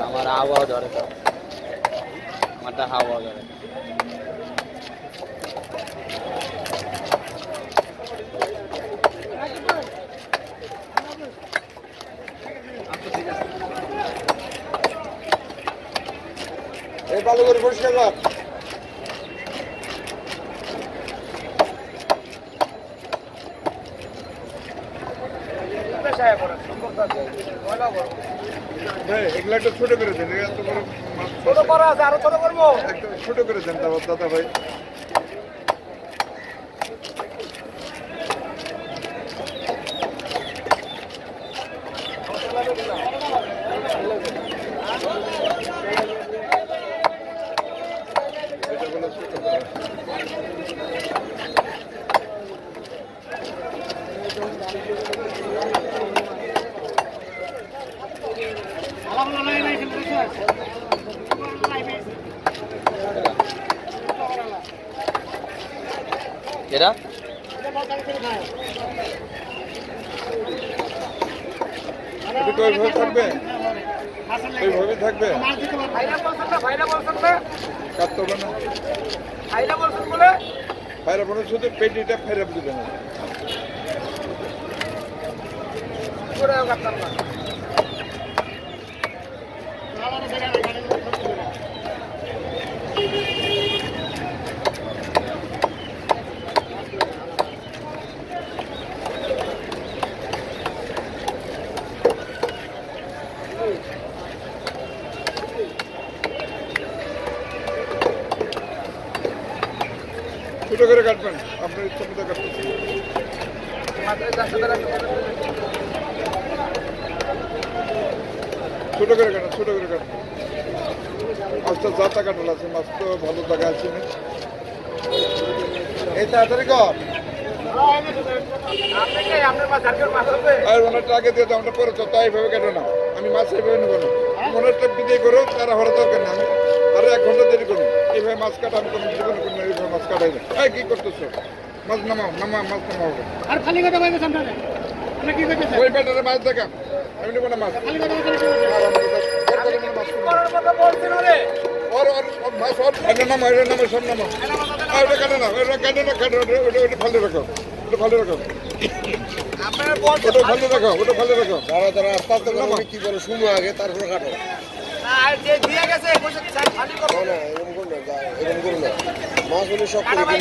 আমার আবহাওয়া ধরে তো আমারটা হাওয়া ধরে এই ভালো করে পরিষ্কার কর এগুলা একটু ছোট করে দেন এত বড় ছোট করা আছে আরো ছোট করবো একটু ছোট করে দেন দাদা ভাই এরা থাকবে ওইভাবে থাকবে ফাইরা বলে শুধু পেটিটা ফেরাপ দিবে না ছোট করে কাটবেন আপনার ইচ্ছা মতো কাটতেছি ছোট করে কাটেন ছোট করে কাটেন মাছটা যাতা কাটাল আছে মাছ তো ভালো জায়গা আছে এই তাড়াতাড়ি কর আর ওনারটা আগে দিয়ে দাও আমরা পরে তো এইভাবে কেটো না আমি মাছ এইভাবে নেবো না ওনারটা বিদায় করো তারা হওয়ার দরকার না আমি আরো 1 ঘন্টা দেরি করুন এইভাবে মাছ কাটা আমি কোনো জীবনে করবো না এইভাবে মাছ কাটাই না এই কি করতেছো মাছ নামাও মাছ নামাও আর খালি কথা বলবে সামনে কি করতেছ ওই বেটারে মাছ দেখা আমি নেবো না মাছ খালি কথা বলবে ওর মাছ ওর নামা সব নামা ওটা কাটে না ওটা কাটে না কাটে ওটা ফালে রাখো ওটা ফালে রাখো ওটা ফালে রাখো ওটা ফালে রাখো দাঁড়া দাঁড়া আস্তে আস্তে করো কি করো শুনো আগে তারপরে কাটো মাছ হলে সব কাটাটা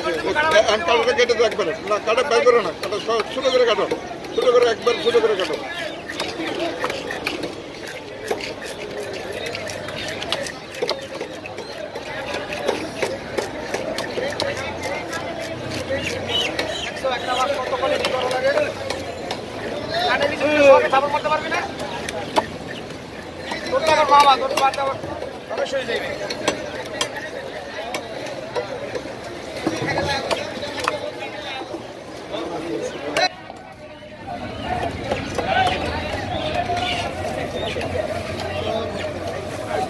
কেটে দেবো একবারে না কাটা বাই করো না কাটা ছোটো করে কাটো ছোটো করে একবার ছোটো করে কাটো করতে পারবি না অবশ্যই যাইবে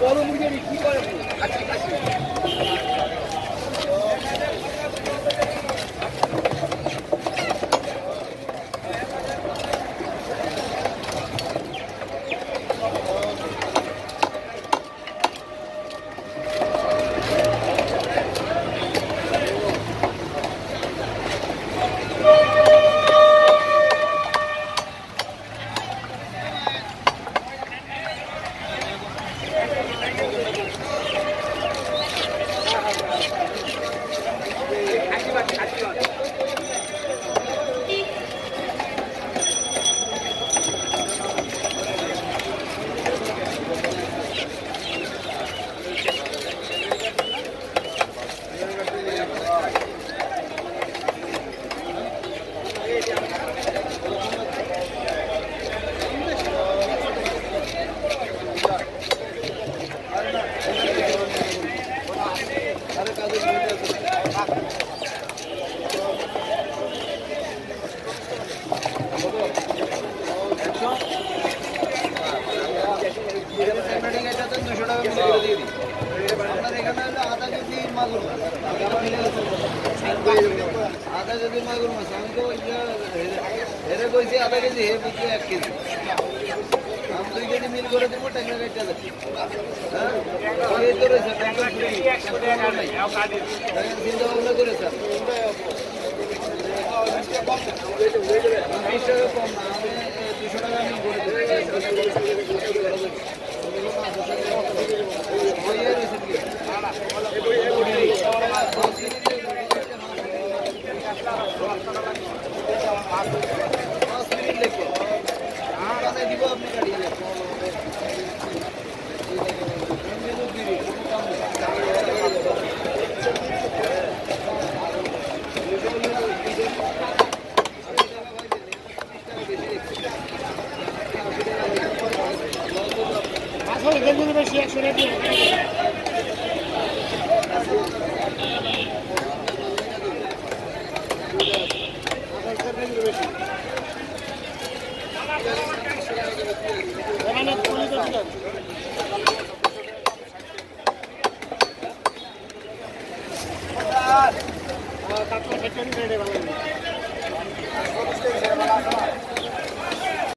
বড় মুরগি কি করে আধা কেজি মাগুর মাছ আমি তো হেরে কইছি আধা কেজি হে বুঝছি 1 কেজি আমি 2 কেজি মিল করে দেবো ট্যাংরা কেটে যাচ্ছি হ্যাঁ এই তো রয়েছে ট্যাংরা চিন্তা ভাবনা করে স্যার 20 টাকা কম না আমি 200 টাকা আমি করে দিব আপনি কাটিয়ে আসলে বেশি 100 টাকা দিয়ে তারপর